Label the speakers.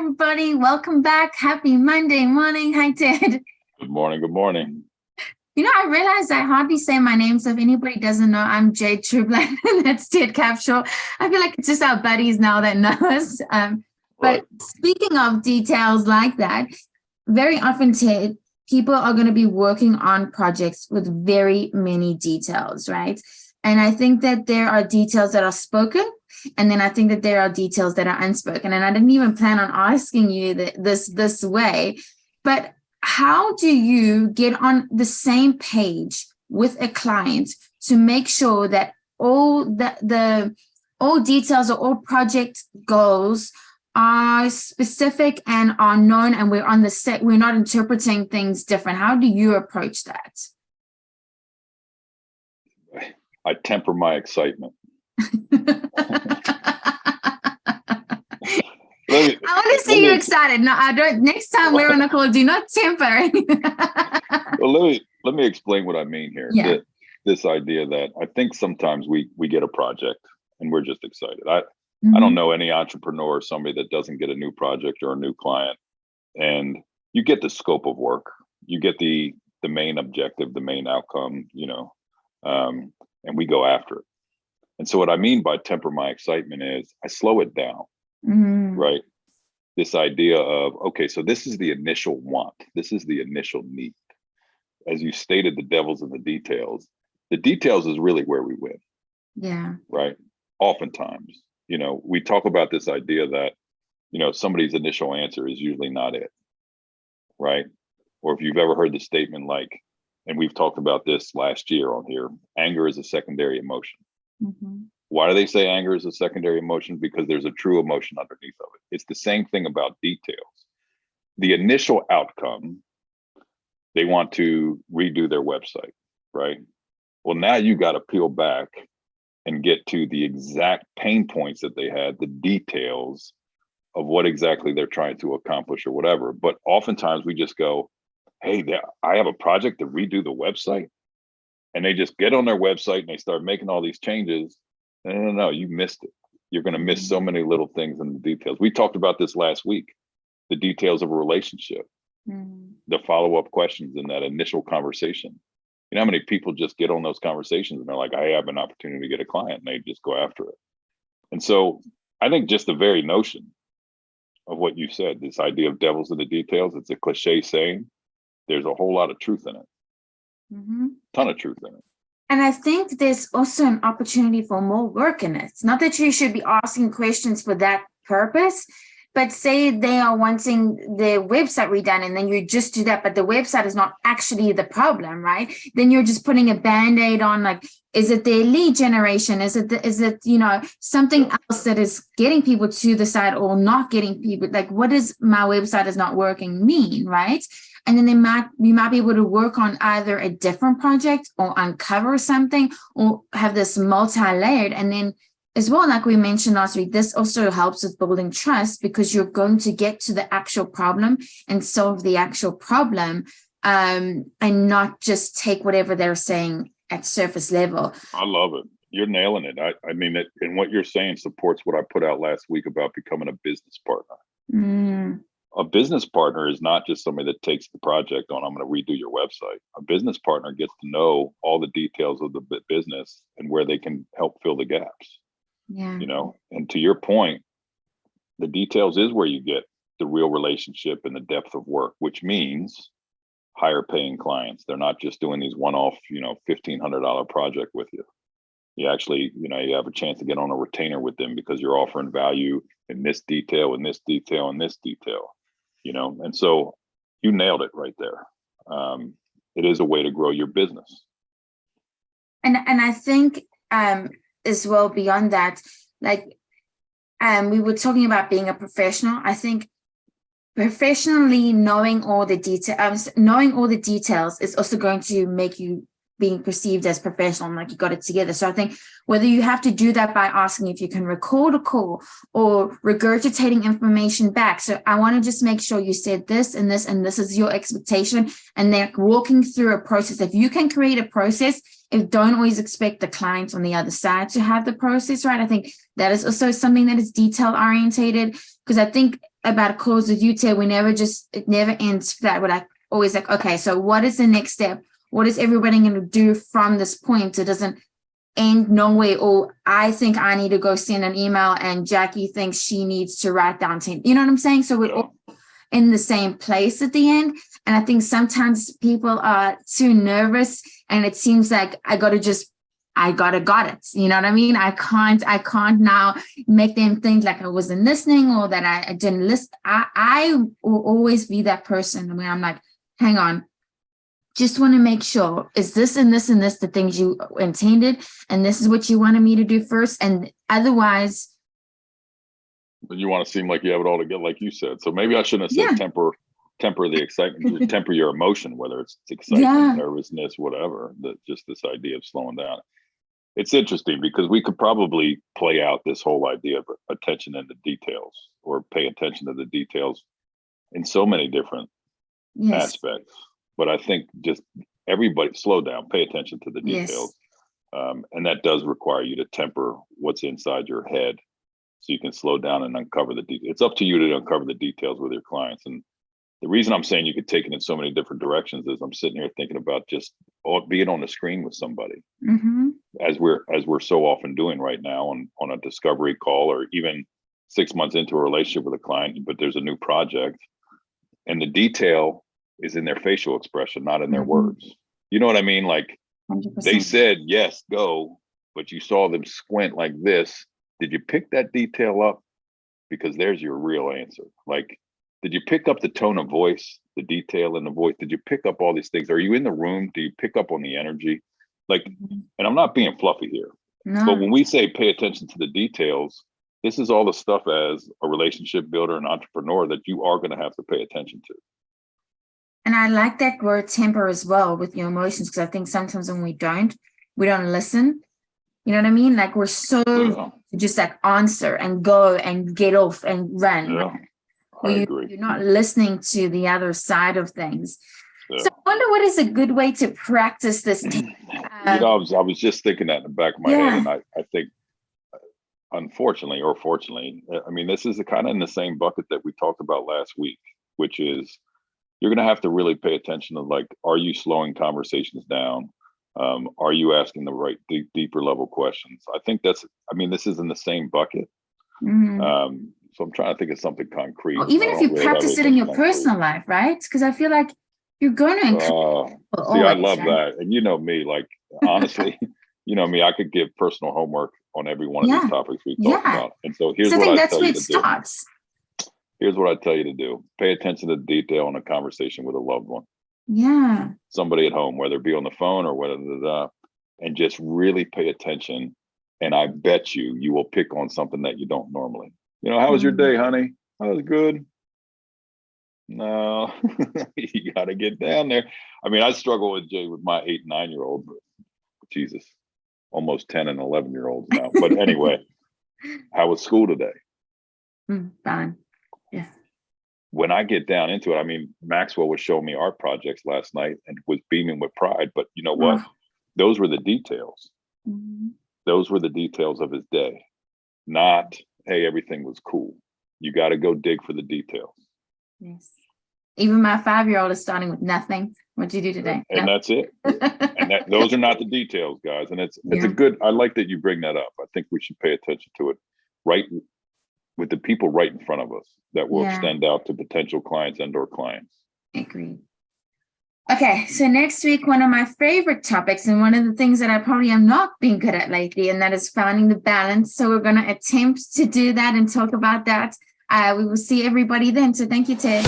Speaker 1: everybody. Welcome back. Happy Monday morning. Hi, Ted.
Speaker 2: Good morning. Good morning.
Speaker 1: You know, I realized I hardly say my name, so if anybody doesn't know, I'm Jade Trueblood, and that's Ted Capshaw. I feel like it's just our buddies now that know us. But speaking of details like that, very often, Ted, people are going to be working on projects with very many details, right? And I think that there are details that are spoken, and then I think that there are details that are unspoken. And I didn't even plan on asking you this way, but how do you get on the same page with a client to make sure that all all details or all project goals are specific and are known, and we're on the set, we're not interpreting things different? How do you approach that?
Speaker 2: I temper my excitement.
Speaker 1: I want to see you excited. No, I don't. Next time we're on a call, do not temper.
Speaker 2: Well, let me explain what I mean here.
Speaker 1: Yeah.
Speaker 2: This idea that I think sometimes we get a project and we're just excited. I don't know any entrepreneur or somebody that doesn't get a new project or a new client, and you get the scope of work, you get the main objective, the main outcome, and we go after it. And so what I mean by temper my excitement is I slow it down. Right? This idea of, okay, so this is the initial want. This is the initial need. As you stated, the devil's in the details. The details is really where we win.
Speaker 1: Yeah.
Speaker 2: Right? Oftentimes, we talk about this idea that, somebody's initial answer is usually not it. Right? Or if you've ever heard the statement like, and we've talked about this last year on here, anger is a secondary emotion. Why do they say anger is a secondary emotion? Because there's a true emotion underneath of it. It's the same thing about details. The initial outcome, they want to redo their website, right? Well, now you got to peel back and get to the exact pain points that they had, the details of what exactly they're trying to accomplish or whatever. But oftentimes we just go, hey, I have a project to redo the website. And they just get on their website and they start making all these changes. No, you missed it. You're going to miss so many little things in the details. We talked about this last week, the details of a relationship, the follow-up questions in that initial conversation. You know how many people just get on those conversations and they're like, I have an opportunity to get a client, and they just go after it. And so I think just the very notion of what you said, this idea of devils in the details, it's a cliche saying. There's a whole lot of truth in it. Ton of truth in it.
Speaker 1: And I think there's also an opportunity for more work in it. It's not that you should be asking questions for that purpose, but say they are wanting their website redone and then you just do that, but the website is not actually the problem, right? Then you're just putting a Band-Aid on, like, is it their lead generation? Is it something else that is getting people to the site or not getting people? Like, what does my website is not working mean, right? And then you might be able to work on either a different project or uncover something or have this multi-layered. And then as well, like we mentioned last week, this also helps with building trust because you're going to get to the actual problem and solve the actual problem, and not just take whatever they're saying at surface level.
Speaker 2: I love it. You're nailing it. I mean, and what you're saying supports what I put out last week about becoming a business partner. A business partner is not just somebody that takes the project on, I'm going to redo your website. A business partner gets to know all the details of the business and where they can help fill the gaps.
Speaker 1: Yeah.
Speaker 2: And to your point, the details is where you get the real relationship and the depth of work, which means higher paying clients. They're not just doing these one-off, $1,500 project with you. You actually, you have a chance to get on a retainer with them because you're offering value in this detail, in this detail, in this detail. And so you nailed it right there. It is a way to grow your business.
Speaker 1: And I think as well beyond that, like we were talking about being a professional. I think professionally knowing all the details is also going to make you being perceived as professional, and like you got it together. So I think whether you have to do that by asking if you can record a call or regurgitating information back. So I want to just make sure you said this and this, and this is your expectation. And then walking through a process. If you can create a process, don't always expect the clients on the other side to have the process, right? I think that is also something that is detail orientated, because I think about calls with you, Ted, it never ends flat. We're like always like, okay, so what is the next step? What is everybody going to do from this point? It doesn't end no way. Or I think I need to go send an email and Jackie thinks she needs to write down 10. You know what I'm saying? So we're all in the same place at the end. And I think sometimes people are too nervous and it seems like I got it. You know what I mean? I can't now make them think like I wasn't listening or that I didn't listen. I will always be that person when I'm like, hang on, just want to make sure, is this and this and this the things you intended? And this is what you wanted me to do first. And otherwise.
Speaker 2: But you want to seem like you have it all together, like you said. So maybe I shouldn't have said temper the excitement, temper your emotion, whether it's excitement, nervousness, whatever, just this idea of slowing down. It's interesting because we could probably play out this whole idea of attention in the details or pay attention to the details in so many different aspects. But I think just everybody slow down, pay attention to the details. And that does require you to temper what's inside your head so you can slow down and uncover the details. It's up to you to uncover the details with your clients. And the reason I'm saying you could take it in so many different directions is I'm sitting here thinking about just being on the screen with somebody, as we're so often doing right now on a discovery call, or even 6 months into a relationship with a client, but there's a new project and the detail is in their facial expression, not in their words. You know what I mean? Like 100%. They said, yes, go, but you saw them squint like this. Did you pick that detail up? Because there's your real answer. Like, did you pick up the tone of voice, the detail in the voice? Did you pick up all these things? Are you in the room? Do you pick up on the energy? Like, and I'm not being fluffy here, but when we say pay attention to the details, this is all the stuff as a relationship builder and entrepreneur that you are going to have to pay attention to.
Speaker 1: And I like that word temper as well with your emotions, because I think sometimes when we don't listen. You know what I mean? Like we're so just like answer and go and get off and run.
Speaker 2: Yeah, I agree.
Speaker 1: You're not listening to the other side of things. So I wonder what is a good way to practice this.
Speaker 2: I was just thinking that in the back of my head, and I think, unfortunately or fortunately, I mean, this is kind of in the same bucket that we talked about last week, which is you're going to have to really pay attention to, like, are you slowing conversations down? Are you asking the right deeper level questions? I think this is in the same bucket. So I'm trying to think of something concrete.
Speaker 1: Well, even if you practice it in your personal life, right? Because I feel like you're going to encourage people
Speaker 2: I love that. And you know me, like, honestly, you know me, I could give personal homework on every one of these topics we talked about. And so here's what I tell you to do. Here's what I tell you to do. Pay attention to the detail in a conversation with a loved one.
Speaker 1: Yeah.
Speaker 2: Somebody at home, whether it be on the phone or whether and just really pay attention. And I bet you will pick on something that you don't normally. You know, how was your day, honey? That was good. No, you got to get down there. I mean, I struggle with Jade with my 8 and 9-year-old. Jesus, almost 10 and 11-year-olds now. But anyway, how was school today?
Speaker 1: Fine. Yeah.
Speaker 2: When I get down into it, I mean, Maxwell was showing me art projects last night and was beaming with pride. But you know what? Those were the details. Those were the details of his day. Not, hey, everything was cool. You got to go dig for the details.
Speaker 1: Yes. Even my 5-year-old is starting with nothing. What'd you do today?
Speaker 2: And that's it. And those are not the details, guys. And it's a good, I like that you bring that up. I think we should pay attention to it right with the people right in front of us that will extend out to potential clients and/or clients.
Speaker 1: Agreed. Okay, so next week, one of my favorite topics and one of the things that I probably am not being good at lately, and that is finding the balance. So we're going to attempt to do that and talk about that. We will see everybody then. So thank you, Ted.